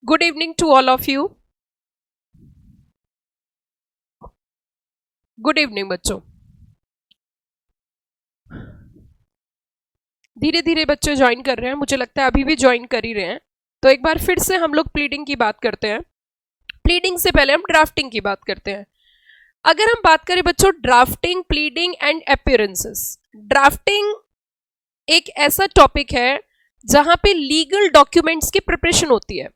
Good evening to all of you. Good evening बच्चों. धीरे धीरे बच्चे ज्वाइन कर रहे हैं, मुझे लगता है अभी भी ज्वाइन कर ही रहे हैं. तो एक बार फिर से हम लोग प्लीडिंग की बात करते हैं. प्लीडिंग से पहले हम ड्राफ्टिंग की बात करते हैं. अगर हम बात करें बच्चों drafting, pleading and appearances. Drafting एक ऐसा टॉपिक है जहां पे लीगल डॉक्यूमेंट्स की प्रिपरेशन होती है.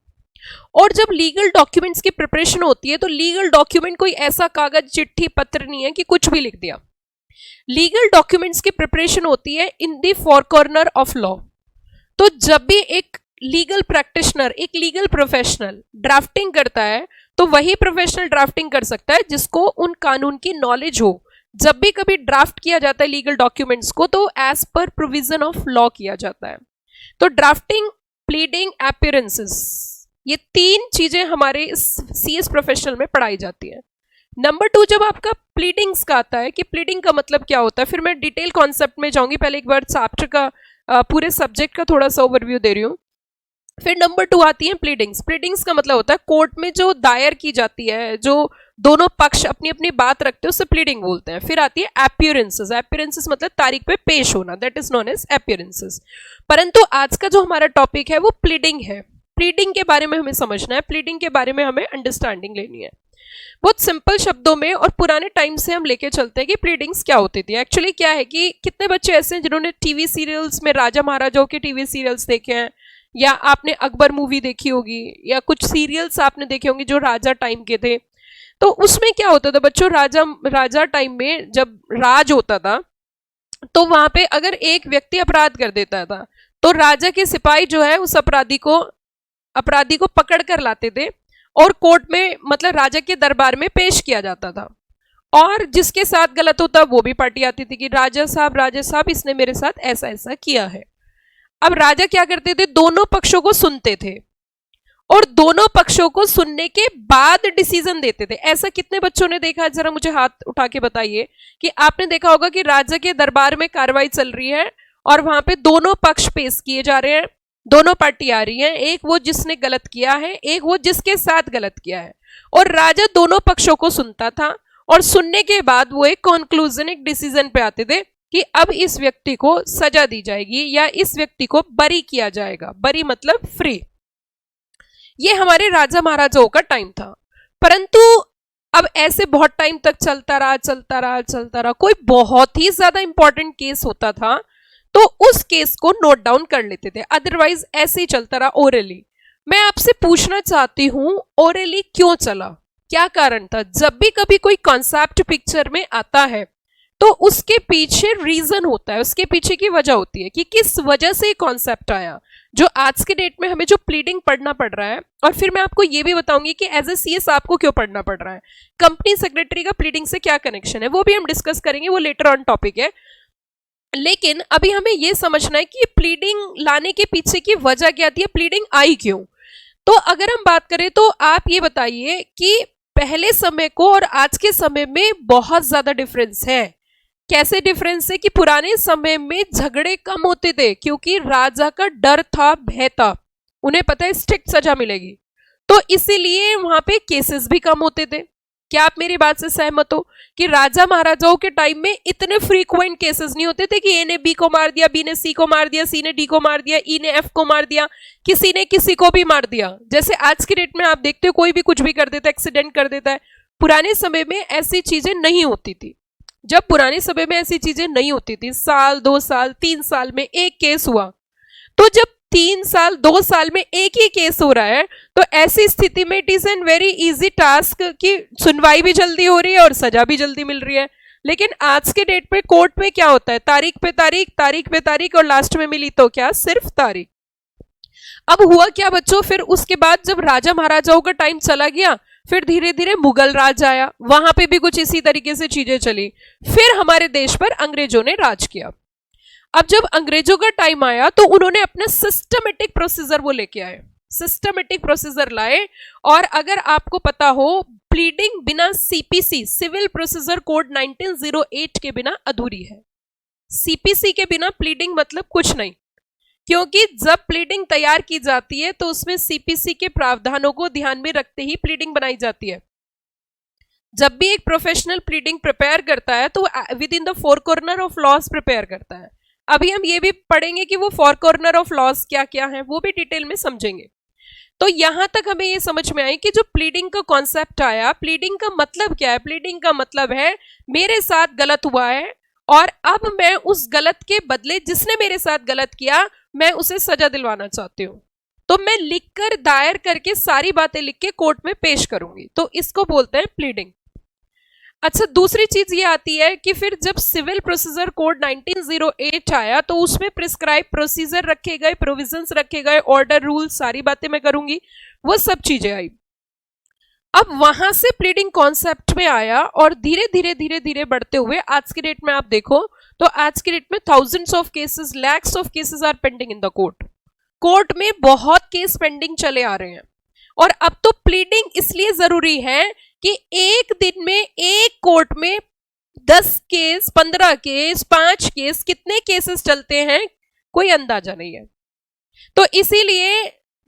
और जब लीगल डॉक्यूमेंट्स की प्रिपरेशन होती है तो लीगल डॉक्यूमेंट कोई ऐसा कागज, चिट्ठी, पत्र नहीं है कि कुछ भी लिख दिया. लीगल डॉक्यूमेंट्स की प्रिपरेशन होती है इन the four corners of law. तो जब भी एक लीगल प्रैक्टिशनर, एक लीगल प्रोफेशनल ड्राफ्टिंग करता है तो वही प्रोफेशनल ड्राफ्टिंग कर सकता है जिसको उन कानून की नॉलेज हो. जब भी कभी ड्राफ्ट किया जाता है लीगल डॉक्यूमेंट्स को तो as per provision of law किया जाता है. तो ड्राफ्टिंग, प्लीडिंग, अपीयरेंसेस, ये तीन चीजें हमारे सीएस प्रोफेशनल में पढ़ाई जाती है. नंबर 2, जब आपका प्लीडिंग्स का आता है कि प्लीडिंग का मतलब क्या होता है, फिर मैं डिटेल कॉन्सेप्ट में जाऊंगी. पहले एक बार चैप्टर का पूरे सब्जेक्ट का थोड़ा सा ओवरव्यू दे रही हूँ. फिर नंबर 2 आती है प्लीडिंग्स. प्लीडिंग्स का मतलब होता है कोर्ट में जो दायर की जाती है, जो दोनों पक्ष अपनी अपनी बात रखते हैं उसे प्लीडिंग बोलते हैं. फिर आती है अपीयरेंसेस. अपीयरेंसेस मतलब तारीख पे पेश होना, that is known as appearances. परंतु आज का जो हमारा टॉपिक है वो प्लीडिंग है. प्लीडिंग के बारे में हमें समझना है, प्लीडिंग के बारे में हमें अंडरस्टैंडिंग लेनी है. बहुत सिंपल शब्दों में और पुराने टाइम से हम लेके चलते हैं कि प्लीडिंग्स क्या होती थी. एक्चुअली क्या है कि कितने बच्चे ऐसे हैं जिन्होंने टीवी सीरियल्स में राजा महाराजाओं के टीवी सीरियल्स देखे हैं, या आपने अकबर मूवी देखी होगी, या कुछ सीरियल्स आपने देखे होंगे जो राजा टाइम के थे. तो उसमें क्या होता था बच्चों, राजा टाइम में जब राज होता था तो वहां पे अगर एक व्यक्ति अपराध कर देता था तो राजा के सिपाही जो है उस अपराधी को पकड़ कर लाते थे और कोर्ट में, मतलब राजा के दरबार में पेश किया जाता था. और जिसके साथ गलत होता वो भी पार्टी आती थी कि राजा साहब इसने मेरे साथ ऐसा ऐसा किया है. अब राजा क्या करते थे, दोनों पक्षों को सुनते थे और दोनों पक्षों को सुनने के बाद डिसीजन देते थे. ऐसा कितने बच्चों ने देखा है, जरा मुझे हाथ उठा के बताइए कि आपने देखा होगा कि राजा के दरबार में कार्रवाई चल रही है और वहां पे दोनों पक्ष पेश किए जा रहे हैं, दोनों पार्टी आ रही हैं, एक वो जिसने गलत किया है, एक वो जिसके साथ गलत किया है. और राजा दोनों पक्षों को सुनता था और सुनने के बाद वो एक कंक्लूजन, एक डिसीजन पे आते थे कि अब इस व्यक्ति को सजा दी जाएगी या इस व्यक्ति को बरी किया जाएगा. बरी मतलब फ्री. ये हमारे राजा महाराजाओं का टाइम था. परंतु अब ऐसे बहुत टाइम तक चलता रहा. कोई बहुत ही ज्यादा इंपॉर्टेंट केस होता था तो उस केस को नोट डाउन कर लेते थे, अदरवाइज ऐसे ही चलता रहा ओरली. मैं आपसे पूछना चाहती हूं ओरली क्यों चला, क्या कारण था. जब भी कभी कोई कॉन्सेप्ट पिक्चर में आता है तो उसके पीछे रीजन होता है, उसके पीछे की वजह होती है कि किस वजह से कॉन्सेप्ट आया. जो आज के डेट में हमें जो प्लीडिंग पढ़ना पड़ रहा है, और फिर मैं आपको ये भी बताऊंगी कि एज ए सीएस आपको क्यों पढ़ना पड़ रहा है. कंपनी सेक्रेटरी का प्लीडिंग से क्या कनेक्शन है वो भी हम डिस्कस करेंगे, वो लेटर ऑन टॉपिक है. लेकिन अभी हमें यह समझना है कि प्लीडिंग लाने के पीछे की वजह क्या थी, प्लीडिंग आई क्यों. तो अगर हम बात करें तो आप ये बताइए कि पहले समय को और आज के समय में बहुत ज्यादा डिफरेंस है. कैसे डिफरेंस है कि पुराने समय में झगड़े कम होते थे क्योंकि राजा का डर था, भय था, उन्हें पता है स्ट्रिक्ट सजा मिलेगी, तो इसीलिए वहां पे केसेस भी कम होते थे. क्या आप मेरी बात से सहमत हो कि राजा महाराजाओं के टाइम में इतने फ्रीक्वेंट केसेस नहीं होते थे कि ए ने बी को मार दिया, बी ने सी को मार दिया, सी ने डी को मार दिया, ई ने एफ को मार दिया, किसी ने किसी को भी मार दिया. जैसे आज की डेट में आप देखते हो कोई भी कुछ भी कर देता है, एक्सीडेंट कर देता है. पुराने समय में ऐसी चीजें नहीं होती थी. जब पुराने समय में ऐसी चीजें नहीं होती थी, साल 2 साल 3 साल में एक केस हुआ, तो जब 3 साल 2 साल में एक ही केस हो रहा है तो ऐसी स्थिति में it is an very easy task कि सुनवाई भी जल्दी हो रही है और सजा भी जल्दी मिल रही है. लेकिन आज के डेट पे कोर्ट में क्या होता है, तारीख पे तारीख और लास्ट में मिली तो क्या, सिर्फ तारीख. अब हुआ क्या बच्चों, फिर उसके बाद जब राजा महाराजाओं का टाइम चला गया, फिर धीरे धीरे मुगल राज आया, वहां पे भी कुछ इसी तरीके से चीजें चली. फिर हमारे देश पर अंग्रेजों ने राज किया. अब जब अंग्रेजों का टाइम आया तो उन्होंने अपना सिस्टमेटिक प्रोसीजर वो लेके आए, सिस्टमेटिक प्रोसीजर लाए. और अगर आपको पता हो प्लीडिंग बिना सीपीसी, सिविल प्रोसीजर कोड 1908 के बिना अधूरी है. सीपीसी के बिना प्लीडिंग मतलब कुछ नहीं. क्योंकि जब प्लीडिंग तैयार की जाती है तो उसमें सीपीसी के प्रावधानों को ध्यान में रखते ही प्लीडिंग बनाई जाती है। जब भी एक प्रोफेशनल प्लीडिंग प्रिपेयर करता है तो within the four corners of laws prepare करता है। अभी हम ये भी पढ़ेंगे कि वो फोर कॉर्नर ऑफ लॉज क्या क्या है, वो भी डिटेल में समझेंगे। तो यहां तक हमें ये समझ में आई कि जो प्लीडिंग का कॉन्सेप्ट आया, प्लीडिंग का मतलब क्या है? प्लीडिंग का मतलब है मेरे साथ गलत हुआ है और अब मैं उस गलत के बदले जिसने मेरे साथ गलत किया मैं उसे सजा दिलवाना चाहती हूँ, तो मैं लिखकर दायर करके सारी बातें लिख के कोर्ट में पेश करूंगी, तो इसको बोलते हैं प्लीडिंग। अच्छा, दूसरी चीज ये आती है कि फिर जब सिविल प्रोसीजर कोड 1908 आया तो उसमें प्रिस्क्राइब प्रोसीजर रखे गए, प्रोविजंस रखे गए, ऑर्डर, रूल, सारी बातें मैं करूंगी, वो सब चीजें आई। अब वहां से प्लीडिंग कॉन्सेप्ट में आया और धीरे धीरे धीरे धीरे बढ़ते हुए आज की डेट में आप देखो तो आज की डेट में thousands of cases, lakhs of cases are pending in the court. Court में बहुत केस पेंडिंग चले आ रहे हैं और अब तो प्लीडिंग इसलिए जरूरी है कि एक दिन में एक कोर्ट में 10 केस, 15 केस, 5 केस, कितने केसेस चलते हैं कोई अंदाजा नहीं है। तो इसीलिए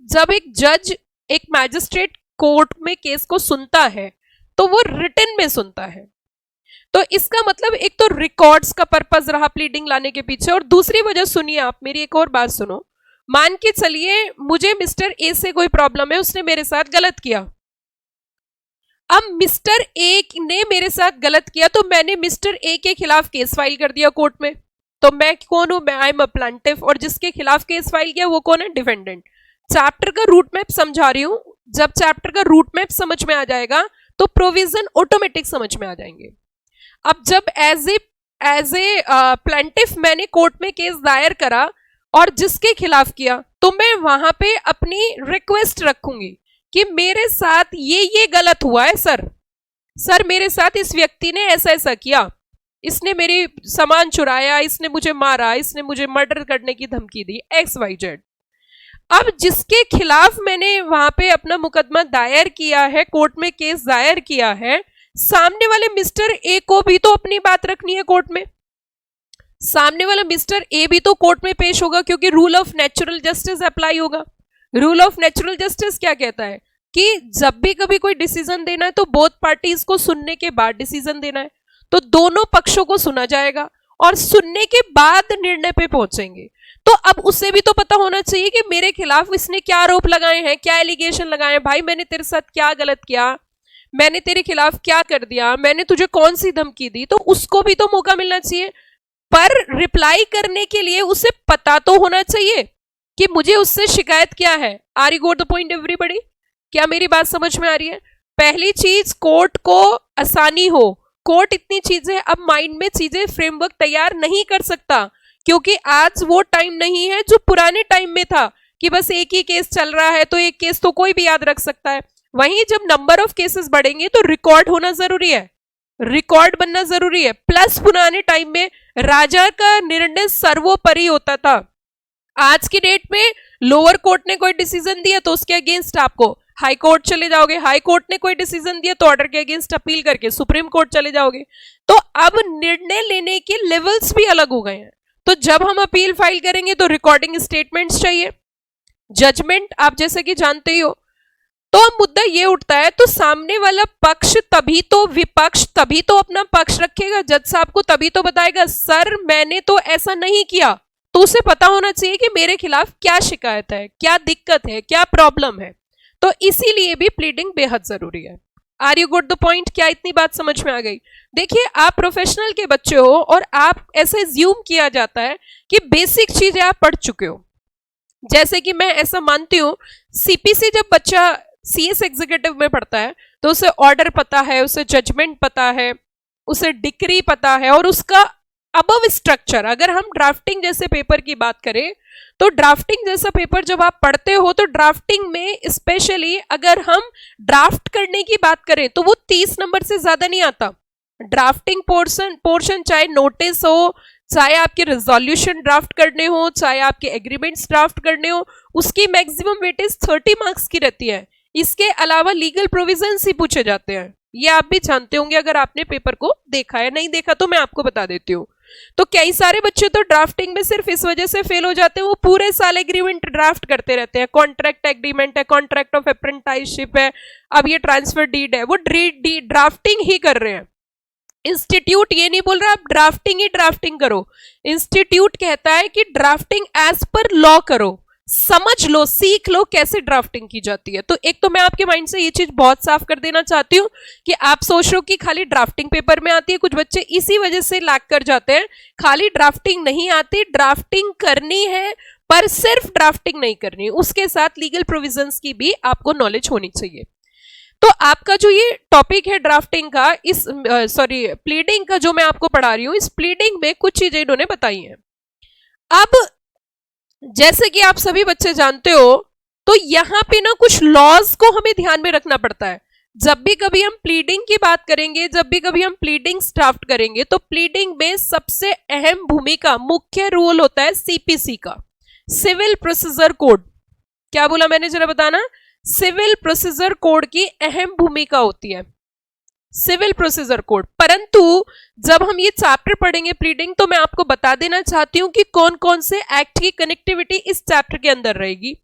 जब एक जज, एक मैजिस्ट्रेट कोर्ट में केस को सुनता है तो वो रिटन में सुनता है। तो इसका मतलब एक तो रिकॉर्ड्स का पर्पस रहा प्लीडिंग लाने के पीछे, और दूसरी वजह सुनिए आप, मेरी एक और बात सुनो। मान के चलिए मुझे मिस्टर ए से कोई प्रॉब्लम है, उसने मेरे साथ गलत किया। अब मिस्टर ए ने मेरे साथ गलत किया तो मैंने मिस्टर ए के खिलाफ केस फाइल कर दिया कोर्ट में, तो मैं कौन हूं? मैं आई एम अ प्लांटिफ, और जिसके खिलाफ केस फाइल किया वो कौन है? डिफेंडेंट। चैप्टर का रूट मैप समझा रही हूं, जब चैप्टर का रूट मैप समझ में आ जाएगा तो प्रोविजन ऑटोमेटिक समझ में आ जाएंगे। अब जब एज ए प्लांटिफ मैंने कोर्ट में केस दायर करा और जिसके खिलाफ किया, तो मैं वहां पे अपनी रिक्वेस्ट रखूंगी कि मेरे साथ ये गलत हुआ है सर मेरे साथ इस व्यक्ति ने ऐसा ऐसा किया, इसने मेरी सामान चुराया, इसने मुझे मारा, इसने मुझे मर्डर करने की धमकी दी, XYZ। अब जिसके खिलाफ मैंने वहां पे अपना मुकदमा दायर किया है, कोर्ट में केस दायर किया है, सामने वाले मिस्टर ए को भी तो अपनी बात रखनी है कोर्ट में। सामने वाला मिस्टर ए भी तो कोर्ट में पेश होगा, क्योंकि rule of natural justice apply होगा। रूल ऑफ नेचुरल जस्टिस क्या कहता है कि जब भी कभी कोई डिसीजन देना है तो बोथ पार्टीज को सुनने के बाद डिसीजन देना है, तो दोनों पक्षों को सुना जाएगा और सुनने के बाद निर्णय पे पहुंचेंगे। तो अब उसे भी तो पता होना चाहिए कि मेरे खिलाफ इसने क्या आरोप लगाए हैं, क्या एलिगेशन लगाए हैं, भाई मैंने तेरे साथ क्या गलत किया, मैंने तेरे खिलाफ क्या कर दिया, मैंने तुझे कौन सी धमकी दी, तो उसको भी तो मौका मिलना चाहिए। पर रिप्लाई करने के लिए उसे पता तो होना चाहिए कि मुझे उससे शिकायत क्या है। Are you got the point everybody? क्या मेरी बात समझ में आ रही है? पहली चीज, कोर्ट को आसानी हो। कोर्ट इतनी चीजें अब माइंड में चीजें फ्रेमवर्क तैयार नहीं कर सकता, क्योंकि आज वो टाइम नहीं है जो पुराने टाइम में था कि बस एक ही केस चल रहा है तो एक केस तो कोई भी याद रख सकता है। वहीं जब नंबर ऑफ केसेस बढ़ेंगे तो रिकॉर्ड होना जरूरी है, रिकॉर्ड बनना जरूरी है। प्लस पुराने टाइम में राजा का निर्णय सर्वोपरि होता था। आज की डेट में लोअर कोर्ट ने कोई डिसीजन दिया तो उसके अगेंस्ट आपको हाई कोर्ट चले जाओगे, हाई कोर्ट ने कोई डिसीजन दिया तो ऑर्डर के अगेंस्ट अपील करके सुप्रीम कोर्ट चले जाओगे। तो अब निर्णय लेने के लेवल्स भी अलग हो गए हैं। तो जब हम अपील फाइल करेंगे तो रिकॉर्डिंग स्टेटमेंट्स चाहिए, जजमेंट आप जैसे कि जानते ही हो। तो अब मुद्दा ये उठता है, तो सामने वाला पक्ष तभी तो, विपक्ष तभी तो अपना पक्ष रखेगा, जज साहब को तभी तो बताएगा सर मैंने तो ऐसा नहीं किया। तो उसे पता होना चाहिए कि मेरे खिलाफ क्या शिकायत है, क्या दिक्कत है, क्या प्रॉब्लम है। तो इसीलिए भी प्लीडिंग बेहद जरूरी है। Are you got the point? क्या इतनी बात समझ में आ गई? देखिए, आप प्रोफेशनल के बच्चे हो और आप ऐसे ज्यूम किया जाता है कि बेसिक चीजें आप पढ़ चुके हो। जैसे कि मैं ऐसा मानती हूं, सीपीसी जब बच्चा सीएस एग्जीक्यूटिव में पढ़ता है तो उसे ऑर्डर पता है, उसे जजमेंट पता है, उसे डिक्री पता है, और उसका अबव स्ट्रक्चर। अगर हम ड्राफ्टिंग जैसे पेपर की बात करें तो ड्राफ्टिंग जैसा पेपर जब आप पढ़ते हो तो ड्राफ्टिंग में स्पेशली अगर हम ड्राफ्ट करने की बात करें तो वो 30 नंबर से ज्यादा नहीं आता। ड्राफ्टिंग पोर्शन चाहे नोटिस हो, चाहे आपके रिजोल्यूशन ड्राफ्ट करने हो, चाहे आपके एग्रीमेंट्स ड्राफ्ट करने हो, उसकी मैक्सिमम वेटेज 30 मार्क्स की रहती है। इसके अलावा लीगल प्रोविजंस ही पूछे जाते हैं। ये आप भी जानते होंगे अगर आपने पेपर को देखा है, नहीं देखा तो मैं आपको बता देती हूँ। तो कई सारे बच्चे तो ड्राफ्टिंग में सिर्फ इस वजह से फेल हो जाते हैं, वो पूरे साल एग्रीमेंट ड्राफ्ट करते रहते हैं, कॉन्ट्रैक्ट एग्रीमेंट है, कॉन्ट्रैक्ट ऑफ अप्रेंटिसशिप है, अब ये ट्रांसफर डीड है, वो ड्राफ्टिंग ही कर रहे हैं। इंस्टीट्यूट ये नहीं बोल रहा आप ड्राफ्टिंग ही ड्राफ्टिंग करो, इंस्टीट्यूट कहता है कि ड्राफ्टिंग एज पर लॉ करो, समझ लो, सीख लो कैसे ड्राफ्टिंग की जाती है। तो एक तो मैं आपके माइंड से ये चीज बहुत साफ कर देना चाहती हूँ कि आप सोच रहे हो कि खाली ड्राफ्टिंग पेपर में आती है, कुछ बच्चे इसी वजह से लैग कर जाते हैं, खाली ड्राफ्टिंग नहीं आती, ड्राफ्टिंग करनी है पर सिर्फ ड्राफ्टिंग नहीं करनी, उसके साथ लीगल प्रोविजंस की भी आपको नॉलेज होनी चाहिए। तो आपका जो ये टॉपिक है ड्राफ्टिंग का, इस प्लीडिंग का जो मैं आपको पढ़ा रही हूँ, इस प्लीडिंग में कुछ चीजें इन्होंने बताई हैं। अब जैसे कि आप सभी बच्चे जानते हो, तो यहां पे ना कुछ लॉज को हमें ध्यान में रखना पड़ता है। जब भी कभी हम प्लीडिंग की बात करेंगे, जब भी कभी हम प्लीडिंग ड्राफ्ट करेंगे, तो प्लीडिंग में सबसे अहम भूमिका, मुख्य रोल होता है सीपीसी का, सिविल प्रोसीजर कोड। क्या बोला मैंने, जरा बताना। सिविल प्रोसीजर कोड की अहम भूमिका होती है, सिविल प्रोसीजर कोड। परंतु जब हम ये चैप्टर पढ़ेंगे प्लीडिंग, तो मैं आपको बता देना चाहती हूं कि कौन कौन से एक्ट की कनेक्टिविटी इस चैप्टर के अंदर रहेगी।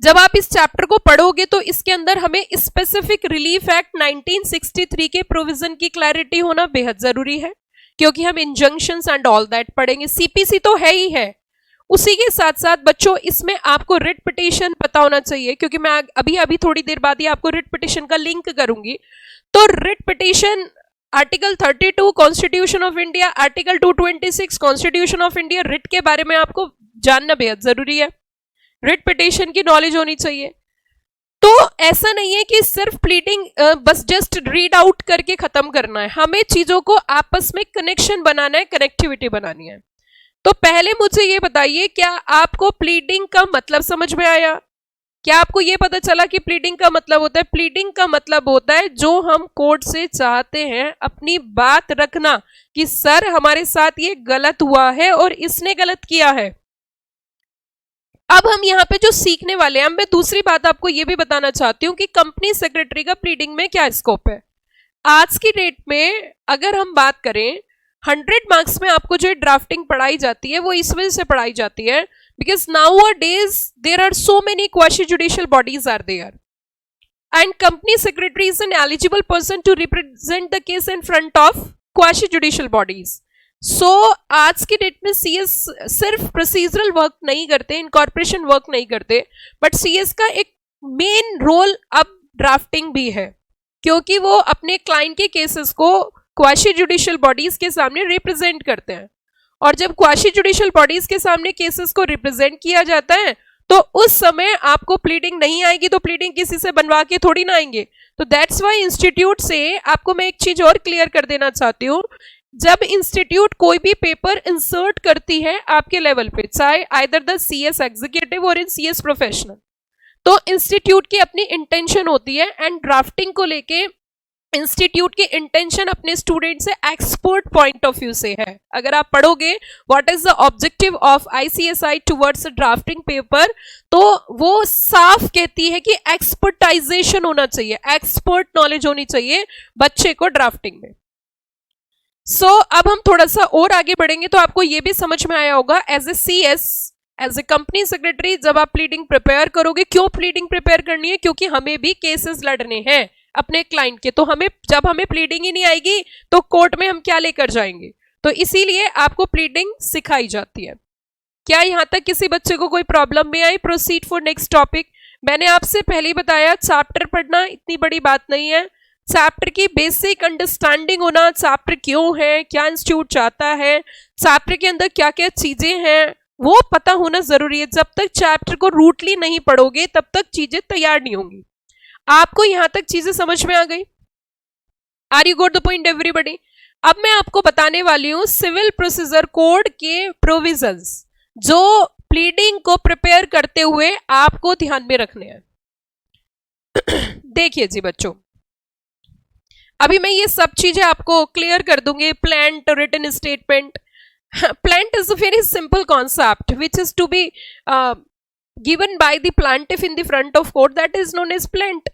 जब आप इस चैप्टर को पढ़ोगे तो इसके अंदर हमें स्पेसिफिक रिलीफ एक्ट 1963 के प्रोविजन की क्लैरिटी होना बेहद जरूरी है, क्योंकि हम इंजंक्शंस एंड ऑल दैट पढ़ेंगे। सीपीसी तो है ही है, उसी के साथ साथ बच्चों इसमें आपको रिट पिटीशन पता होना चाहिए, क्योंकि मैं अभी थोड़ी देर बाद ही आपको रिट पिटीशन का लिंक करूंगी। तो writ petition article 32 constitution of India, article 226 constitution of India, writ के बारे में आपको जानना बेहद जरूरी है, रिट पिटीशन की नॉलेज होनी चाहिए। तो ऐसा नहीं है कि सिर्फ प्लीडिंग बस जस्ट रीड आउट करके खत्म करना है, हमें चीजों को आपस में कनेक्शन बनाना है, कनेक्टिविटी बनानी है। तो पहले मुझे ये बताइए, क्या आपको प्लीडिंग का मतलब समझ में आया? क्या आपको ये पता चला कि प्लीडिंग का मतलब होता है? प्लीडिंग का मतलब होता है जो हम कोर्ट से चाहते हैं अपनी बात रखना कि सर हमारे साथ ये गलत हुआ है और इसने गलत किया है। अब हम यहाँ पे जो सीखने वाले हैं, मैं दूसरी बात आपको ये भी बताना चाहती हूँ कि कंपनी सेक्रेटरी का प्लीडिंग में क्या स्कोप है। आज की डेट में अगर हम बात करें, 100 मार्क्स में आपको जो ड्राफ्टिंग पढ़ाई जाती है वो इस वजह से पढ़ाई जाती है because nowadays there are so many quasi judicial bodies are there and company secretary is an eligible person to represent the case in front of quasi judicial bodies. So आज की डेट में CS सिर्फ procedural work नहीं करते, incorporation work नहीं करते, but CS का एक मेन रोल अब ड्राफ्टिंग भी है, क्योंकि वो अपने क्लाइंट के केसेस को क्वाशी जुडिशियल बॉडीज के सामने रिप्रेजेंट करते हैं। और जब क्वाशी जुडिशियल बॉडीज के सामने केसेस को रिप्रेजेंट किया जाता है तो उस समय आपको प्लीडिंग नहीं आएगी, तो प्लीडिंग किसी से बनवा के थोड़ी ना आएंगे। तो दैट्स व्हाई इंस्टीट्यूट से आपको मैं एक चीज और क्लियर कर देना चाहती हूँ, जब इंस्टीट्यूट कोई भी पेपर इंसर्ट करती है आपके लेवल पे, चाहे आइदर द CS एग्जीक्यूटिव और इन CS प्रोफेशनल, तो इंस्टीट्यूट की अपनी इंटेंशन होती है एंड ड्राफ्टिंग को लेके इंस्टीट्यूट की इंटेंशन अपने स्टूडेंट से एक्सपर्ट पॉइंट ऑफ व्यू से है। अगर आप पढ़ोगे what is the objective of ICSI towards drafting paper, तो वो साफ कहती है कि एक्सपर्टाइजेशन होना चाहिए, एक्सपर्ट नॉलेज होनी चाहिए बच्चे को ड्राफ्टिंग में। अब हम थोड़ा सा और आगे बढ़ेंगे तो आपको ये भी समझ में आया होगा, as a CS, as a company secretary जब आप प्लीडिंग प्रिपेयर करोगे, क्यों प्लीडिंग प्रिपेयर करनी है? क्योंकि हमें भी केसेस लड़ने हैं अपने क्लाइंट के। तो जब हमें प्लीडिंग ही नहीं आएगी तो कोर्ट में हम क्या लेकर जाएंगे? तो इसीलिए आपको प्लीडिंग सिखाई जाती है। क्या यहां तक किसी बच्चे को कोई प्रॉब्लम में आई? Proceed for next topic. मैंने आपसे पहले ही बताया, चैप्टर पढ़ना इतनी बड़ी बात नहीं है, चैप्टर की बेसिक अंडरस्टैंडिंग होना, चैप्टर क्यों है, क्या इंस्टीट्यूट चाहता है, चैप्टर के अंदर क्या क्या चीजें हैं, वो पता होना जरूरी है। जब तक चैप्टर को रूटली नहीं पढ़ोगे तब तक चीजें तैयार नहीं होंगी। आपको यहां तक चीजें समझ में आ गई? Are you got the point everybody? अब मैं आपको बताने वाली हूं सिविल प्रोसीजर कोड के प्रोविजंस जो प्लीडिंग को प्रिपेयर करते हुए आपको ध्यान में रखने हैं। देखिए जी बच्चों, अभी मैं ये सब चीजें आपको क्लियर कर दूंगी। Plaint written statement, plaint is a very simple concept which is to be given by the plaintiff in the front of court, that is known as plaint.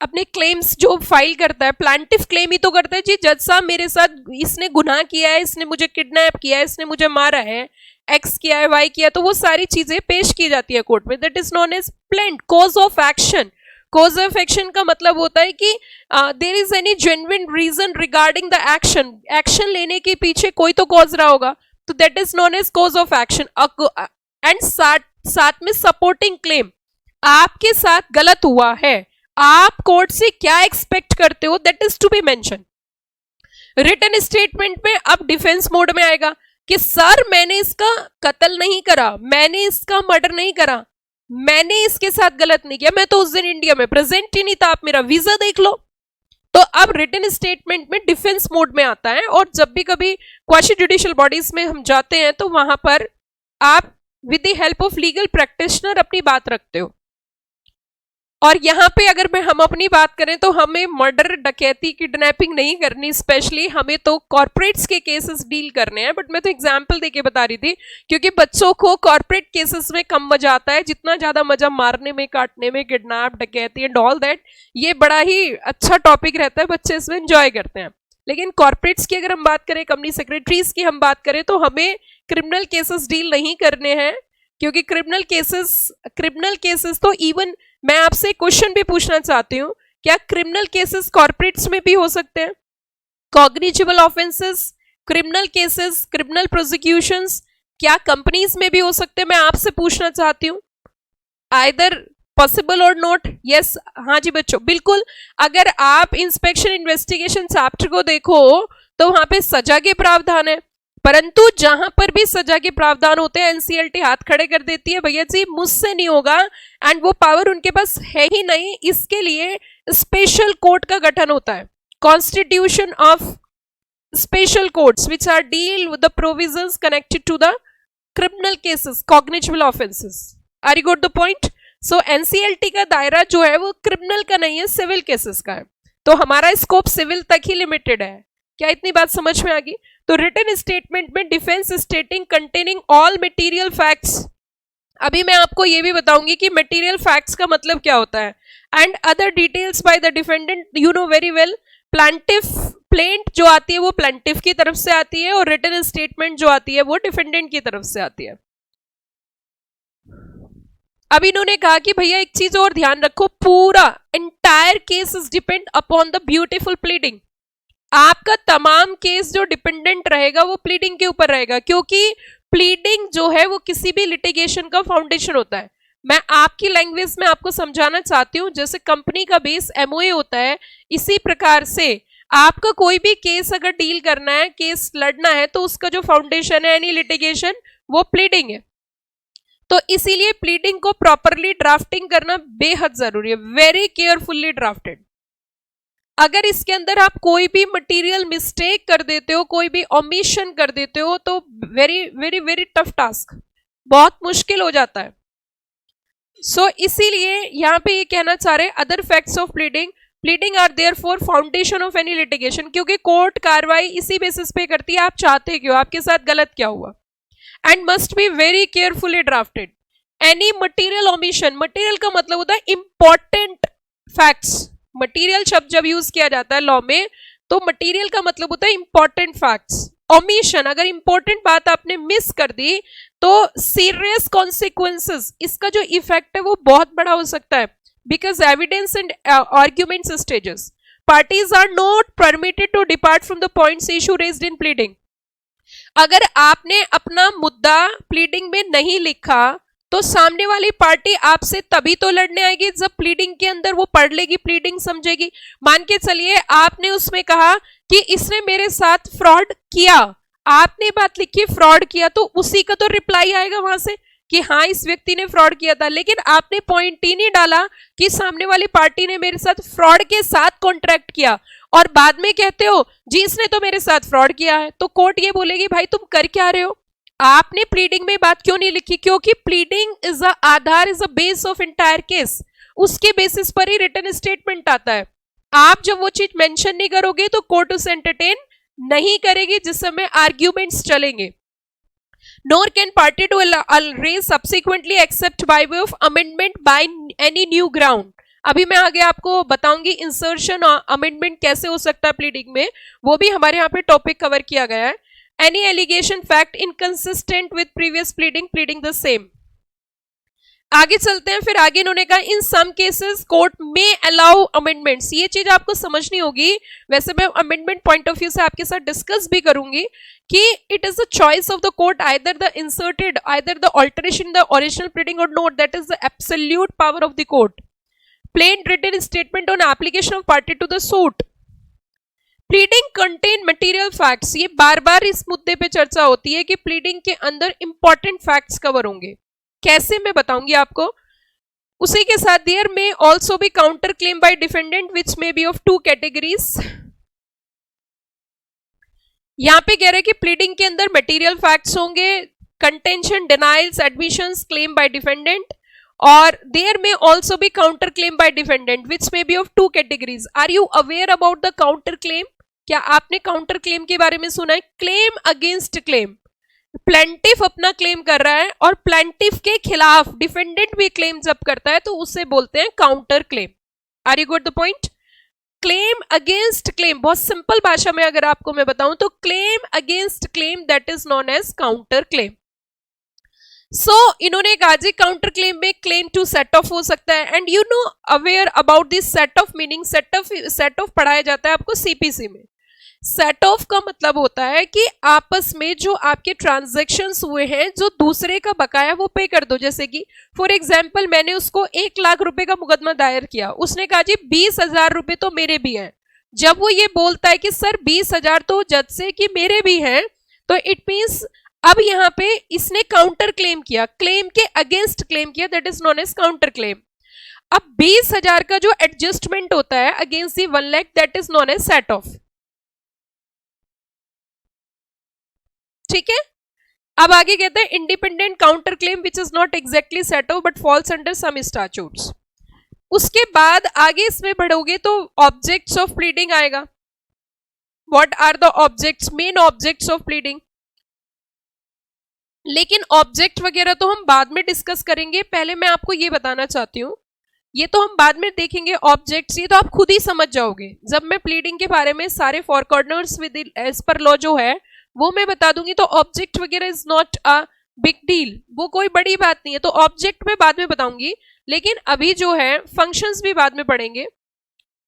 अपने क्लेम्स जो फाइल करता है, प्लांटिफ क्लेम ही तो करता है जी, जज साहब मेरे साथ इसने गुनाह किया है, इसने मुझे किडनैप किया है, इसने मुझे मारा है, एक्स किया है, वाई किया, तो वो सारी चीजें पेश की जाती है कोर्ट में। That is known as plaint. Cause of action, cause of action का मतलब होता है कि there is any genuine reason regarding the action, action लेने के पीछे कोई तो कॉज रहा होगा, तो that is known as cause of action. And साथ में सपोर्टिंग क्लेम, आपके साथ गलत हुआ है, आप कोर्ट से क्या एक्सपेक्ट करते हो, that is to be mention. Written statement में अब डिफेंस मोड में आएगा कि सर मैंने इसका कत्ल नहीं करा, मैंने इसका मर्डर नहीं करा, मैंने इसके साथ गलत नहीं किया, मैं तो उस दिन इंडिया में प्रेजेंट ही नहीं था, आप मेरा वीजा देख लो। तो अब रिटन स्टेटमेंट में डिफेंस मोड में आता है, और जब भी कभी क्वासी जुडिशियल बॉडीज में हम जाते हैं तो वहां पर आप with the help of legal practitioner अपनी बात रखते हो। और यहाँ पे अगर हम अपनी बात करें तो हमें मर्डर, डकैती, किडनैपिंग नहीं करनी, स्पेशली हमें तो कॉर्पोरेट्स के केसेस डील करने हैं। बट मैं तो एग्जांपल देके बता रही थी क्योंकि बच्चों को कॉर्पोरेट केसेस में कम मजा आता है, जितना ज्यादा मजा मारने में, काटने में, किडनैप, डकैती एंड ऑल दैट, ये बड़ा ही अच्छा टॉपिक रहता है, बच्चे इसमें एंजॉय करते हैं। लेकिन कॉर्पोरेट्स की अगर हम बात करें, कंपनी सेक्रेटरीज की हम बात करें, तो हमें क्रिमिनल केसेस डील नहीं करने हैं, क्योंकि क्रिमिनल केसेस तो इवन मैं आपसे क्वेश्चन भी पूछना चाहती हूं, क्या क्रिमिनल केसेस कॉर्पोरेट्स में भी हो सकते हैं? Cognizable offences, criminal cases, criminal prosecutions क्या कंपनीज में भी हो सकते हैं? मैं आपसे पूछना चाहती हूं, आइदर पॉसिबल और नॉट। यस, हाँ जी बच्चों, बिल्कुल। अगर आप इंस्पेक्शन इन्वेस्टिगेशन चैप्टर को देखो तो वहां पे सजा के प्रावधान है, परंतु जहां पर भी सजा के प्रावधान होते हैं एनसीएलटी हाथ खड़े कर देती है, भैया जी मुझसे नहीं होगा, एंड वो पावर उनके पास है ही नहीं। इसके लिए स्पेशल कोर्ट का गठन होता है, constitution of special courts which are deal with the provisions connected to the criminal cases, cognizable offences. Are you got the point? So NCLT का दायरा जो है वो क्रिमिनल का नहीं है, सिविल केसेस का है, तो हमारा स्कोप सिविल तक ही लिमिटेड है। क्या इतनी बात समझ में आ गई? तो रिटन स्टेटमेंट में defence स्टेटिंग containing all material facts, अभी मैं आपको ये भी बताऊंगी कि मटेरियल फैक्ट्स का मतलब क्या होता है, and other details by the defendant, you know very well. Plaint जो आती है वो प्लेंटिफ की तरफ से आती है, और रिटन स्टेटमेंट जो आती है वो डिफेंडेंट की तरफ से आती है। अब इन्होंने कहा कि भैया एक चीज और ध्यान रखो, पूरा entire case is depend upon the beautiful pleading. आपका तमाम केस जो डिपेंडेंट रहेगा वो प्लीडिंग के ऊपर रहेगा, क्योंकि प्लीडिंग जो है वो किसी भी लिटिगेशन का फाउंडेशन होता है। मैं आपकी लैंग्वेज में आपको समझाना चाहती हूँ, जैसे कंपनी का बेस एमओए होता है, इसी प्रकार से आपका कोई भी केस अगर डील करना है, केस लड़ना है, तो उसका जो फाउंडेशन है एनी लिटिगेशन वो प्लीडिंग है। तो इसीलिए प्लीडिंग को प्रॉपरली ड्राफ्टिंग करना बेहद जरूरी है, वेरी केयरफुल्ली ड्राफ्टेड। अगर इसके अंदर आप कोई भी मटेरियल मिस्टेक कर देते हो, कोई भी ओमिशन कर देते हो, तो very very very tough task, बहुत मुश्किल हो जाता है। सो इसीलिए यहां पे ये कहना चाह रहे हैं, other facts of pleading are there for foundation of any litigation, क्योंकि कोर्ट कार्रवाई इसी बेसिस पे करती है, आप चाहते क्यों, आपके साथ गलत क्या हुआ, and must be very carefully drafted. Any material omission, material का मतलब होता है इंपॉर्टेंट फैक्ट्स। मटेरियल शब्द जब यूज किया जाता है लॉ में, तो मटेरियल का मतलब होता है इंपॉर्टेंट फैक्ट्स। ओमिशन, अगर इंपॉर्टेंट बात आपने मिस कर दी तो सीरियस कॉन्सिक्वेंसेस, इसका जो इफेक्ट है वो बहुत बड़ा हो सकता है, because evidence and arguments stages, parties are not permitted to depart from the points issue raised in pleading. अगर आपने अपना मुद्दा प्लीडिंग में नहीं लिखा तो सामने वाली पार्टी आपसे तभी तो लड़ने आएगी जब प्लीडिंग के अंदर वो पढ़ लेगी, प्लीडिंग समझेगी। मान के चलिए आपने उसमें कहा कि इसने मेरे साथ फ्रॉड किया, आपने बात लिखी फ्रॉड किया, तो उसी का तो रिप्लाई आएगा वहां से कि हाँ इस व्यक्ति ने फ्रॉड किया था, लेकिन आपने पॉइंट ही नहीं डाला कि सामने वाली पार्टी ने मेरे साथ फ्रॉड के साथ कॉन्ट्रैक्ट किया, और बाद में कहते हो जी इसने तो मेरे साथ फ्रॉड किया है, तो कोर्ट ये बोलेगी भाई तुम कर क्या रहे हो, आपने प्लीडिंग में बात क्यों नहीं लिखी? क्योंकि pleading is a Aadhaar, is a base of entire case, उसके बेसिस पर ही रिटन स्टेटमेंट आता है। आप जब वो चीज मेंशन नहीं करोगे तो कोर्ट उसे एंटरटेन नहीं करेगी जिस समय आर्ग्यूमेंट्स चलेंगे। Nor can party to raise subsequently except by way of amendment by any new ground. अभी मैं आगे आपको बताऊंगी इंसर्शन अमेंडमेंट कैसे हो सकता है प्लीडिंग में, वो भी हमारे यहाँ पे टॉपिक कवर किया गया है। Any allegation fact inconsistent with previous pleading, pleading the same. आगे चलते हैं, फिर आगे इन्होंने कहा इन सम केसेस कोर्ट में अलाउ अमेंडमेंट्स। ये चीज आपको समझनी होगी, वैसे मैं अमेंडमेंट पॉइंट ऑफ व्यू से आपके साथ डिस्कस भी करूंगी कि it is the choice of the court either the inserted either the alteration the original pleading और not, that is the absolute power of the court. Plain written statement on application of party to the suit. Pleading contain material facts, ये बार बार इस मुद्दे पे चर्चा होती है कि प्लीडिंग के अंदर इंपॉर्टेंट फैक्ट्स कवर होंगे, कैसे मैं बताऊंगी आपको। उसी के साथ there may also be counter claim by defendant which may be of two categories. यहां पे कह रहे हैं कि प्लीडिंग के अंदर मटेरियल फैक्ट्स होंगे, contention, denials, admissions, claim by defendant, और there may also be counter claim by defendant which may be of two categories. Are you aware about the counter claim? क्या आपने काउंटर क्लेम के बारे में सुना है? Claim against claim, plaintiff अपना claim कर रहा है और प्लेंटिफ के खिलाफ डिफेंडेंट भी क्लेम जब करता है तो उसे बोलते हैं counter claim. Are you got the point? Claim against claim, बहुत सिंपल भाषा में अगर आपको मैं बताऊं तो claim against claim that is known as counter claim. So इन्होंने कहा जी काउंटर क्लेम में क्लेम टू सेट ऑफ हो सकता है, and you know aware about this set off meaning. Set off पढ़ाया जाता है आपको सीपीसी में। सेट ऑफ का मतलब होता है कि आपस में जो आपके ट्रांजैक्शंस हुए हैं, जो दूसरे का बकाया वो पे कर दो। जैसे कि फॉर एग्जांपल मैंने उसको 1 लाख रुपए का मुकदमा दायर किया, उसने कहा जी 20,000 रुपए तो मेरे भी हैं। जब वो ये बोलता है कि सर 20,000 तो जज से कि मेरे भी हैं, तो इट मीन्स अब यहाँ पे इसने काउंटर क्लेम किया, क्लेम के अगेंस्ट क्लेम किया, that is known as counter claim. अब 20,000 का जो एडजस्टमेंट होता है against the 1 lakh, that is known as set off. ठीक है, अब आगे कहते हैं independent counter claim which is not exactly set off but falls under some statutes. उसके बाद आगे इसमें बढ़ोगे तो ऑब्जेक्ट्स ऑफ प्लीडिंग आएगा। What are the objects, main objects of pleading. लेकिन ऑब्जेक्ट वगैरह तो हम बाद में डिस्कस करेंगे, पहले मैं आपको ये बताना चाहती हूँ, ये तो हम बाद में देखेंगे ऑब्जेक्ट्स, ये तो आप खुद ही समझ जाओगे जब मैं प्लीडिंग के बारे में सारे four corners with as per law जो है वो मैं बता दूंगी। तो ऑब्जेक्ट वगैरह is not a big deal, वो कोई बड़ी बात नहीं है। तो ऑब्जेक्ट में बाद में बताऊंगी, लेकिन अभी जो है फंक्शंस भी बाद में पढ़ेंगे,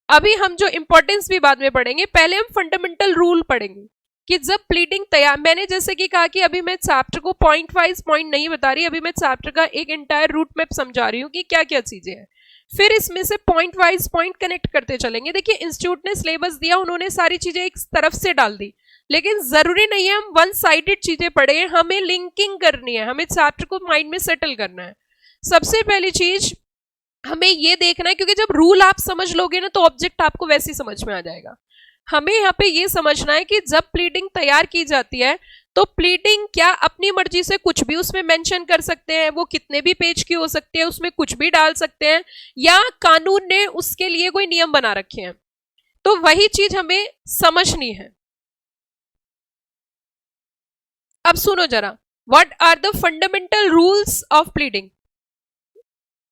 अभी हम जो इंपॉर्टेंस भी बाद में पढ़ेंगे। पहले हम फंडामेंटल रूल पढ़ेंगे कि जब प्लीडिंग तैयार, मैंने जैसे कि कहा कि अभी मैं चैप्टर को पॉइंट वाइज पॉइंट नहीं बता रही, अभी मैं चैप्टर का एक एंटायर रूट मैप समझा रही हूँ कि क्या क्या चीजें हैं, फिर इसमें से पॉइंट वाइज पॉइंट कनेक्ट करते चलेंगे। देखिए इंस्टीट्यूट ने सिलेबस दिया, उन्होंने सारी चीजें एक तरफ से डाल दी, लेकिन जरूरी नहीं है हम वन साइडेड चीजें पढ़े, हमें लिंकिंग करनी है, हमें चैप्टर को माइंड में सेटल करना है। सबसे पहली चीज हमें ये देखना है, क्योंकि जब रूल आप समझ लोगे ना तो ऑब्जेक्ट आपको वैसे ही समझ में आ जाएगा। हमें यहाँ पे ये समझना है कि जब प्लीडिंग तैयार की जाती है तो प्लीडिंग क्या अपनी मर्जी से कुछ भी उसमें मेंशन कर सकते हैं, वो कितने भी पेज की हो सकती है, उसमें कुछ भी डाल सकते हैं, या कानून ने उसके लिए कोई नियम बना रखे हैं। तो वही चीज हमें समझनी है। अब सुनो जरा, what are the fundamental rules of pleading.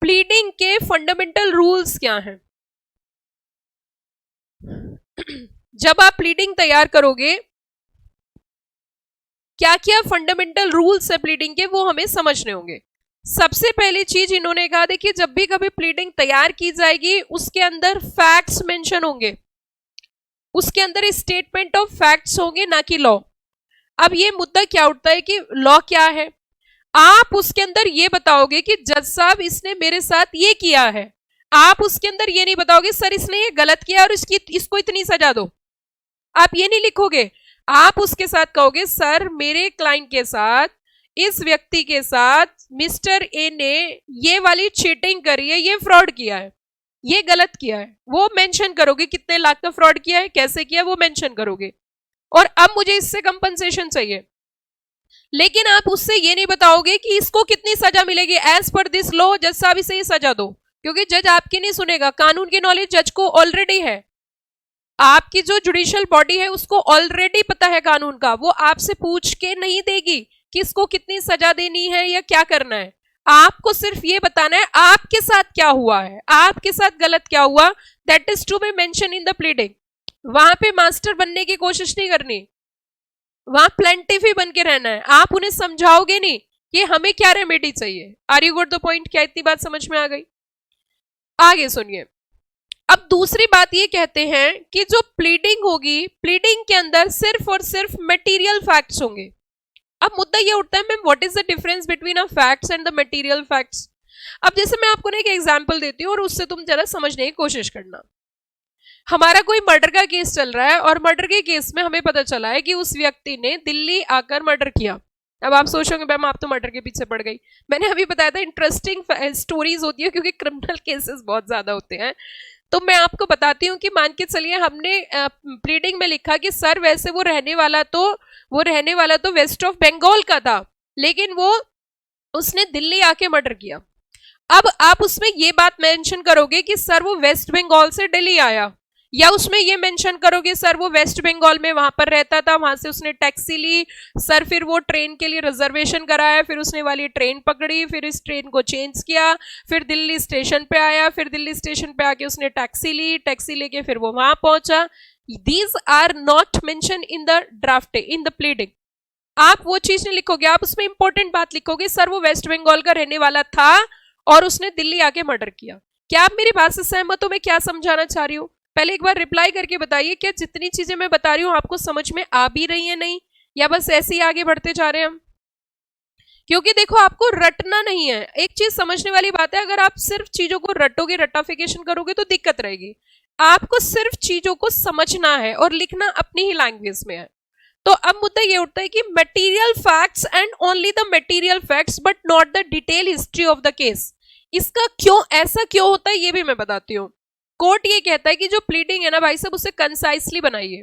Pleading के फंडामेंटल रूल्स क्या हैं? जब आप प्लीडिंग तैयार करोगे क्या क्या फंडामेंटल रूल्स है प्लीडिंग के, वो हमें समझने होंगे। सबसे पहली चीज इन्होंने कहा, देखिए जब भी कभी प्लीडिंग तैयार की जाएगी उसके अंदर फैक्ट्स मेंशन होंगे, उसके अंदर स्टेटमेंट ऑफ फैक्ट्स होंगे, ना कि लॉ। अब ये मुद्दा क्या उठता है कि लॉ क्या है, आप उसके अंदर ये बताओगे कि जज साहब इसने मेरे साथ ये किया है, आप उसके अंदर ये नहीं बताओगे सर इसने ये गलत किया और इसको इतनी सजा दो, आप ये नहीं लिखोगे। आप उसके साथ कहोगे सर मेरे क्लाइंट के साथ, इस व्यक्ति के साथ मिस्टर ए ने ये वाली चीटिंग करी है, ये फ्रॉड किया है, ये गलत किया है, वो मेंशन करोगे कितने लाख का फ्रॉड किया है, कैसे किया, वो मेंशन करोगे, और अब मुझे इससे कंपनसेशन चाहिए। लेकिन आप उससे ये नहीं बताओगे कि इसको कितनी सजा मिलेगी, एज पर दिस लॉ जज साहब इसे ही सजा दो, क्योंकि जज आपकी नहीं सुनेगा, कानून की नॉलेज जज को ऑलरेडी है, आपकी जो जुडिशियल बॉडी है उसको ऑलरेडी पता है कानून का, वो आपसे पूछ के नहीं देगी कि इसको कितनी सजा देनी है या क्या करना है। आपको सिर्फ ये बताना है आपके साथ क्या हुआ है, आपके साथ गलत क्या हुआ, that is to be mention in the pleading. वहां पे मास्टर बनने की कोशिश नहीं करनी, वहां प्लेंटिफ ही बन के रहना है। आप उन्हें समझाओगे नहीं कि हमें क्या रेमेडी चाहिए। Are you got the point? क्या इतनी बात समझ में आ गई? आगे सुनिए। अब दूसरी बात ये कहते हैं कि जो प्लीडिंग होगी, प्लीडिंग के अंदर सिर्फ और सिर्फ मटेरियल फैक्ट्स होंगे। अब मुद्दा ये उठता है ma'am what is the difference between a facts and the material facts. अब जैसे मैं आपको ना एक एग्जांपल देती हूँ और उससे तुम जरा समझने की कोशिश करना। हमारा कोई मर्डर का केस चल रहा है और मर्डर के केस में हमें पता चला है कि उस व्यक्ति ने दिल्ली आकर मर्डर किया। अब आप सोचोगे मैम आप तो मर्डर के पीछे पड़ गई। मैंने अभी बताया था इंटरेस्टिंग स्टोरीज होती है क्योंकि क्रिमिनल केसेस बहुत ज्यादा होते हैं। तो मैं आपको बताती हूँ कि मान के चलिए हमने प्लीडिंग में लिखा कि सर वैसे वो रहने वाला तो वेस्ट ऑफ बंगाल का था, लेकिन वो उसने दिल्ली आके मर्डर किया। अब आप उसमें ये बात मेंशन करोगे कि सर वो वेस्ट बंगाल से दिल्ली आया, या उसमें ये मेंशन करोगे सर वो वेस्ट बंगाल में वहां पर रहता था, वहां से उसने टैक्सी ली, सर फिर वो ट्रेन के लिए रिजर्वेशन कराया, फिर उसने वाली ट्रेन पकड़ी, फिर इस ट्रेन को चेंज किया, फिर दिल्ली स्टेशन पे आया, फिर दिल्ली स्टेशन पे आके उसने टैक्सी ली, टैक्सी लेके फिर वो वहां पहुंचा। These are not mention in the draft, in the pleading. आप वो चीज नहीं लिखोगे, आप उसमें इंपॉर्टेंट बात लिखोगे सर वो वेस्ट बंगाल का रहने वाला था और उसने दिल्ली आके मर्डर किया। क्या आप मेरी बात से सहमत हो? मैं क्या समझाना चाह रही हूँ? पहले एक बार रिप्लाई करके बताइए क्या जितनी चीजें मैं बता रही हूं आपको समझ में आ भी रही है नहीं, या बस ऐसे ही आगे बढ़ते जा रहे हैं हम? क्योंकि देखो आपको रटना नहीं है। एक चीज समझने वाली बात है, अगर आप सिर्फ चीजों को रटोगे, रटाफिकेशन करोगे तो दिक्कत रहेगी। आपको सिर्फ चीजों को समझना है और लिखना अपनी ही लैंग्वेज में है। तो अब मुद्दा ये उठता है कि material facts and only the material facts but not the detail history of the case. इसका क्यों ऐसा क्यों होता है ये भी मैं बताती हूँ। कोर्ट ये कहता है कि जो प्लीडिंग है ना भाई साहब उसे कंसाइसली बनाइए,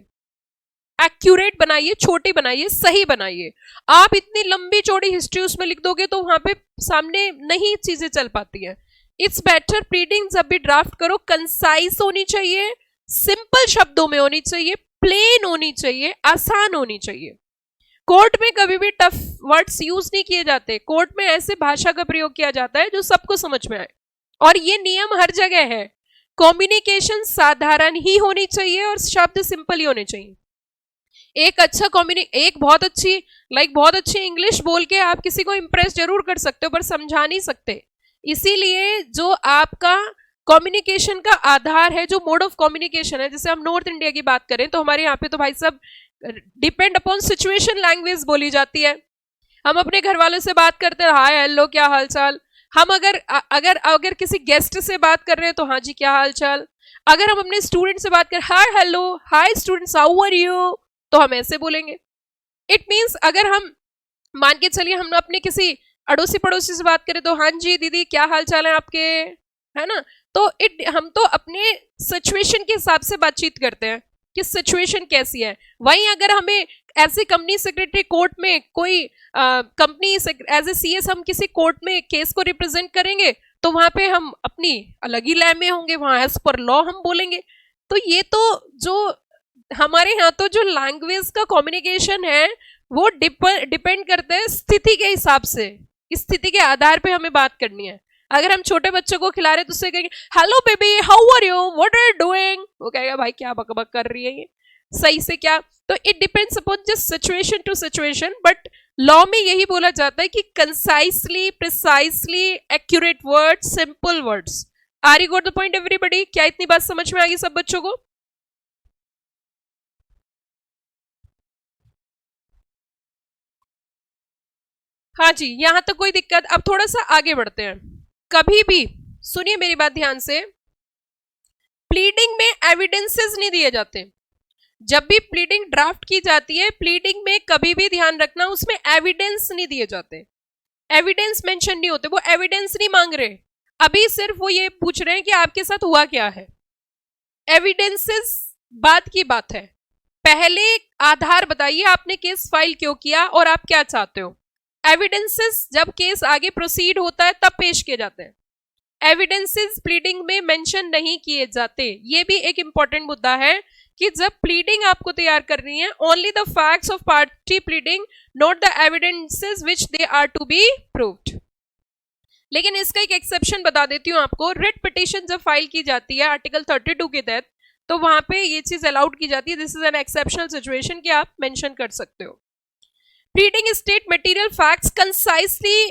एक्यूरेट बनाइए, छोटी बनाइए, सही बनाइए। आप इतनी लंबी चौड़ी हिस्ट्री उसमें लिख दोगे तो वहां पे सामने नहीं चीजें चल पाती हैं। इट्स बेटर प्लीडिंग जब भी ड्राफ्ट करो कंसाइज होनी चाहिए, सिंपल शब्दों में होनी चाहिए, प्लेन होनी चाहिए, आसान होनी चाहिए। कोर्ट में कभी भी टफ वर्ड्स यूज नहीं किए जाते। कोर्ट में ऐसे भाषा का प्रयोग किया जाता है जो सबको समझ में आए, और ये नियम हर जगह है। कम्युनिकेशन साधारण ही होनी चाहिए और शब्द सिंपल ही होने चाहिए। एक बहुत अच्छी इंग्लिश बोल के आप किसी को इंप्रेस जरूर कर सकते हो पर समझा नहीं सकते। इसीलिए जो आपका कम्युनिकेशन का आधार है, जो मोड ऑफ कम्युनिकेशन है, जैसे हम नॉर्थ इंडिया की बात करें तो हमारे यहाँ पे तो भाई साहब डिपेंड अपॉन सिचुएशन लैंग्वेज बोली जाती है। हम अपने घर वालों से बात करते हैं हाय हेलो क्या हाल चाल। हम अगर किसी गेस्ट से बात कर रहे हैं तो हाँ जी क्या हाल चाल। अगर हम अपने स्टूडेंट से बात करें hi hello hi students how are you, तो हम ऐसे बोलेंगे। इट मीन्स अगर हम मान के चलिए हम अपने किसी अड़ोसी पड़ोसी से बात करें तो हाँ जी दीदी क्या हाल चाल है आपके, है ना। तो हम तो अपने सिचुएशन के हिसाब से बातचीत करते हैं कि सिचुएशन कैसी है। वहीं अगर हमें ऐसे कंपनी सेक्रेटरी कोर्ट में कोई कंपनी एज ए सीएस हम किसी कोर्ट में केस को रिप्रेजेंट करेंगे तो वहां पे हम अपनी अलग ही लय में होंगे, वहां एज पर लॉ हम बोलेंगे। तो ये तो जो हमारे यहाँ तो जो लैंग्वेज का कम्युनिकेशन है वो डिपेंड करता है स्थिति के हिसाब से, स्थिति के आधार पे हमें बात करनी है। अगर हम छोटे बच्चों को खिला रहे तो उससे कहेंगे hello baby how are you what are you doing, वो कहेगा भाई क्या बकबक कर रही है ये, सही से क्या। तो it depends upon just situation to situation, but law में यही बोला जाता है कि concisely, precisely, accurate words, simple words. Are you got the point everybody? क्या इतनी बात समझ में आ गई सब बच्चों को? हाँ जी यहां तक कोई दिक्कत? अब थोड़ा सा आगे बढ़ते हैं। कभी भी सुनिए मेरी बात ध्यान से, प्लीडिंग में एविडेंसेस नहीं दिए जाते। जब भी प्लीडिंग ड्राफ्ट की जाती है, प्लीडिंग में कभी भी ध्यान रखना उसमें एविडेंस नहीं दिए जाते, एविडेंस मेंशन नहीं होते। वो एविडेंस नहीं मांग रहे, अभी सिर्फ वो ये पूछ रहे हैं कि आपके साथ हुआ क्या है। एविडेंसेस बाद की बात है, पहले आधार बताइए आपने केस फाइल क्यों किया और आप क्या चाहते हो। एविडेंसेस जब केस आगे प्रोसीड होता है तब पेश किए जाते हैं, एविडेंसेस प्लीडिंग में मेंशन नहीं किए जाते। ये भी एक इंपॉर्टेंट मुद्दा है कि जब प्लीडिंग आपको तैयार करनी है, only the facts of party pleading not the evidences which they are to be proved. लेकिन इसका एक एक्सेप्शन बता देती हूँ आपको, रिट पिटीशन जब फाइल की जाती है आर्टिकल 32 के तहत, तो वहां पे ये चीज अलाउड की जाती है, this is an exceptional situation कि आप मेंशन कर सकते हो। Pleading state material facts concisely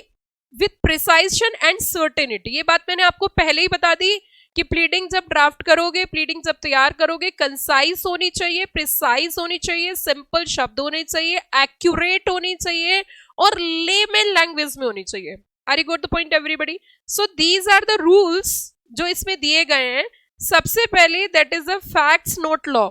with precision and certainty, ये बात मैंने आपको पहले ही बता दी कि प्लीडिंग जब ड्राफ्ट करोगे, प्लीडिंग जब तैयार करोगे, कंसाइज होनी चाहिए, प्रिसाइज होनी चाहिए, सिंपल शब्द होने चाहिए, एक्यूरेट होनी चाहिए और लेमन लैंग्वेज में होनी चाहिए। Are you got the point everybody? So these are the rules जो इसमें दिए गए हैं। सबसे पहले that is the facts not law,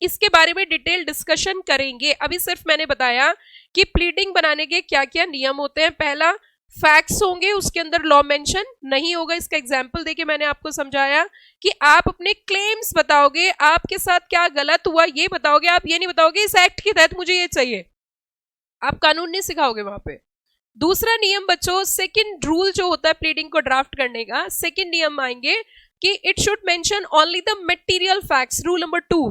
इसके बारे में डिटेल डिस्कशन करेंगे। अभी सिर्फ मैंने बताया कि प्लीडिंग बनाने के क्या क्या नियम होते हैं। पहला, फैक्ट्स होंगे, उसके अंदर लॉ मेंशन नहीं होगा। इसका एग्जांपल देके मैंने आपको समझाया कि आप अपने क्लेम्स बताओगे, आपके साथ क्या गलत हुआ ये बताओगे, आप ये नहीं बताओगे इस एक्ट के तहत मुझे ये चाहिए, आप कानून नहीं सिखाओगे वहां पे। दूसरा नियम बच्चों, सेकंड रूल जो होता है प्लीडिंग को ड्राफ्ट करने का, सेकंड नियम आएंगे कि it should mention only the material facts. Rule number 2,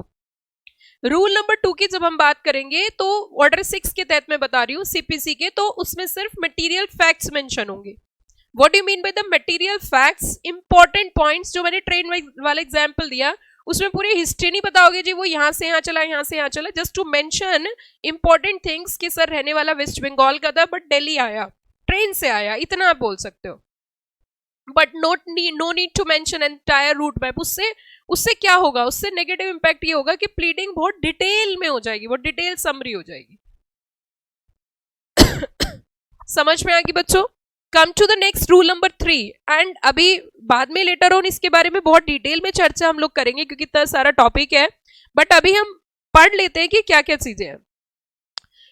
rule number 2 की जब हम बात करेंगे तो ऑर्डर 6 के तहत मैं बता रही हूँ सीपीसी के, तो उसमें सिर्फ मटेरियल फैक्ट्स मेंशन होंगे। What do mean by the material facts? Important points, जो मैंने ट्रेन वाला एग्जांपल दिया उसमें पूरी हिस्ट्री नहीं बताओगे जी वो यहां से यहां चला, यहां से यहां चला, just to mention important things कि सर रहने वाला वेस्ट बंगाल का था बट दिल्ली आया, ट्रेन से आया, इतना आप बोल सकते हो, but no need to mention entire route map. उससे क्या होगा, उससे नेगेटिव इंपैक्ट ये होगा कि प्लीडिंग बहुत डिटेल में हो जाएगी, बहुत डिटेल समरी हो जाएगी। समझ में आ गई बच्चों? Come to the next rule number 3, and अभी बाद में लेटर ऑन इसके बारे में बहुत डिटेल में चर्चा हम लोग करेंगे क्योंकि इतना सारा टॉपिक है, बट अभी हम पढ़ लेते हैं कि क्या क्या चीजें हैं।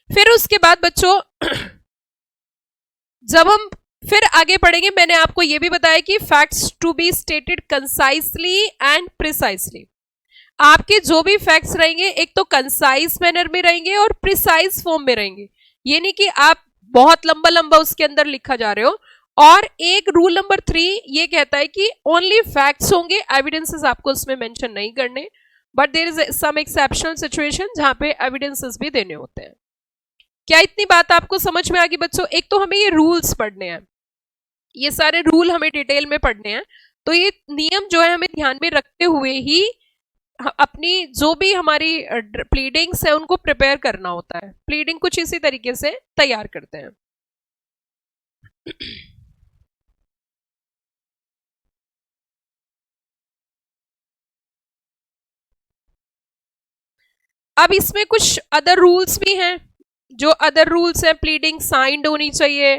फिर उसके बाद बच्चों जब हम फिर आगे पढ़ेंगे, मैंने आपको यह भी बताया कि facts to be stated concisely and precisely. आपके जो भी फैक्ट्स रहेंगे एक तो कंसाइज मैनर में रहेंगे और प्रिसाइज फॉर्म में रहेंगे, ये नहीं कि आप बहुत लंबा लंबा उसके अंदर लिखा जा रहे हो। और एक रूल नंबर 3 ये कहता है कि ओनली फैक्ट्स होंगे, एविडेंसेस आपको उसमें मेंशन नहीं करने, but there is some exceptional situation जहां पे एविडेंसेस भी देने होते हैं। क्या इतनी बात आपको समझ में आ गई बच्चों? एक तो हमें ये रूल्स पढ़ने हैं, ये सारे रूल हमें डिटेल में पढ़ने हैं, तो ये नियम जो है हमें ध्यान में रखते हुए ही अपनी जो भी हमारी प्लीडिंग्स है उनको प्रिपेयर करना होता है। प्लीडिंग कुछ इसी तरीके से तैयार करते हैं। अब इसमें कुछ अदर रूल्स भी हैं, जो अदर रूल्स है, प्लीडिंग साइंड होनी चाहिए,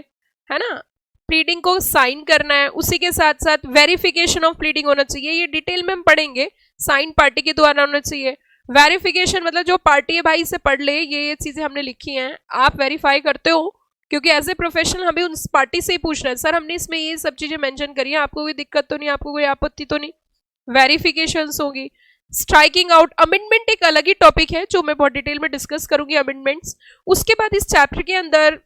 है ना, प्लीडिंग को साइन करना है, उसी के साथ साथ वेरिफिकेशन ऑफ प्लीडिंग होना चाहिए, ये डिटेल में हम पढ़ेंगे, साइन पार्टी के द्वारा होना चाहिए। वेरिफिकेशन मतलब जो पार्टी है भाई से पढ़ ले, ये चीजें हमने लिखी हैं, आप वेरीफाई करते हो, क्योंकि एज ए प्रोफेशनल हमें उस पार्टी से ही पूछना है, सर हमने इसमें ये सब चीजें मेंशन करी है, आपको कोई दिक्कत तो नहीं, आपको कोई आपत्ति तो नहीं, वेरिफिकेशंस होगी। स्ट्राइकिंग आउट, अमेंडमेंट एक अलग ही टॉपिक है जो मैं बहुत डिटेल में डिस्कस करूंगी, अमेंडमेंट्स। उसके बाद इस चैप्टर के अंदर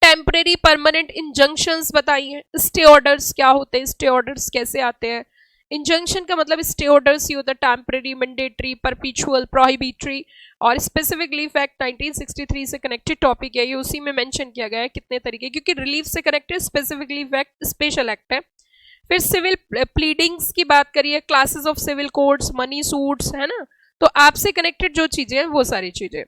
टेम्परेरी परमानेंट इंजंक्शंस बताई हैं, स्टे ऑर्डर्स क्या होते हैं, स्टे ऑर्डर्स कैसे आते हैं। इंजंक्शन का मतलब स्टे ऑर्डर्स ही होता है, टेम्परेरी, मैंडेटरी, परपिचुअल, प्रोहिबिटरी, और स्पेसिफिकली फैक्ट 1963 से कनेक्टेड टॉपिक है, ये उसी में मेंशन किया गया है कितने तरीके, क्योंकि रिलीफ से connected specifically fact special act है। फिर सिविल प्लीडिंग्स की बात करिए, classes of civil codes, money suits, है ना, तो आपसे कनेक्टेड जो चीजें हैं वो सारी चीजें।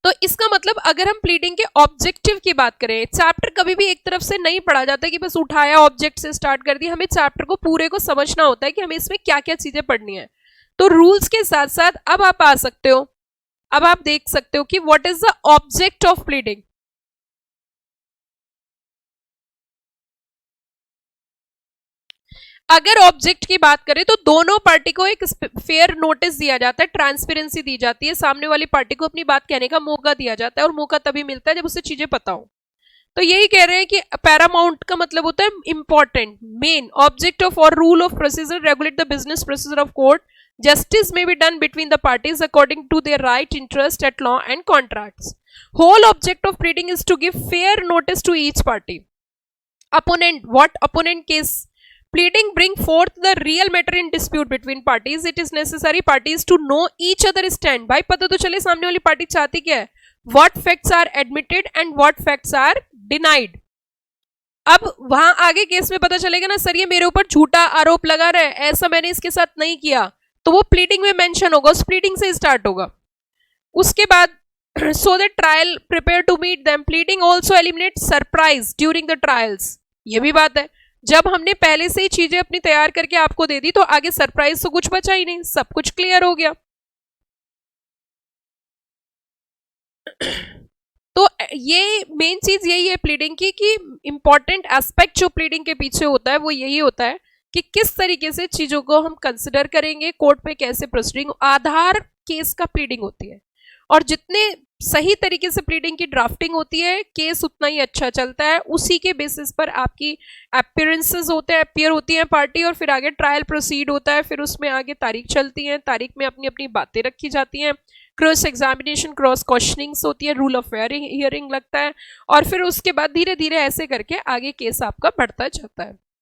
तो इसका मतलब अगर हम प्लीडिंग के ऑब्जेक्टिव की बात करें, चैप्टर कभी भी एक तरफ से नहीं पढ़ा जाता कि बस उठाया ऑब्जेक्ट से स्टार्ट कर दिया, हमें चैप्टर को पूरे को समझना होता है कि हमें इसमें क्या क्या चीजें पढ़नी है। तो रूल्स के साथ साथ अब आप आ सकते हो, अब आप देख सकते हो कि what is the object of pleading. अगर ऑब्जेक्ट की बात करें तो दोनों पार्टी को एक फेयर नोटिस दिया जाता है, ट्रांसपेरेंसी दी जाती है, सामने वाली पार्टी को अपनी बात कहने का मौका दिया जाता है, और मौका तभी मिलता है जब उसे चीजें पता हो। तो यही कह रहे हैं कि पैरामाउंट का मतलब होता है इंपॉर्टेंट, मेन, ऑब्जेक्ट ऑफ और rule of procedure regulate the business procedure of court, justice में be done between the parties according to their right, interest at law and contracts. Whole object of pleading is to give fair notice to each party. Opponent, what opponent case? Pleading bring forth the real matter in dispute between parties. It is necessary parties to know each other stand. भाई पता तो चले सामने वाली party चाहती क्या है, what facts are admitted and what facts are denied. अब वहां आगे केस में पता चलेगा ना, सर ये मेरे ऊपर झूठा आरोप लगा रहा है, ऐसा मैंने इसके साथ नहीं किया, तो वो प्लीडिंग में मेंशन होगा, उस प्लीडिंग से स्टार्ट होगा। उसके बाद so the trial prepare to meet them, pleading also eliminates surprise during the trials। ये भी बात है, जब हमने पहले से ही चीजें अपनी तैयार करके आपको दे दी तो आगे सरप्राइज तो कुछ बचा ही नहीं, सब कुछ क्लियर हो गया। तो ये मेन चीज यही है प्लीडिंग की, कि इंपॉर्टेंट एस्पेक्ट जो प्लीडिंग के पीछे होता है वो यही होता है कि किस तरीके से चीजों को हम कंसिडर करेंगे, कोर्ट में कैसे प्रोसीडिंग, आधार केस का प्लीडिंग होती है। और जितने सही तरीके से प्लीडिंग की ड्राफ्टिंग होती है, केस उतना ही अच्छा चलता है। उसी के बेसिस पर आपकी अपीयरेंसेस होते हैं, अपीयर होती है पार्टी, और फिर आगे ट्रायल प्रोसीड होता है, फिर उसमें आगे तारीख चलती है, तारीख में अपनी अपनी बातें रखी जाती हैं, क्रॉस एग्जामिनेशन, क्रॉस क्वेश्चनिंग्स होती है, रूल ऑफ हियरिंग लगता है, और फिर उसके बाद धीरे धीरे ऐसे करके आगे केस आपका बढ़ता जाता है।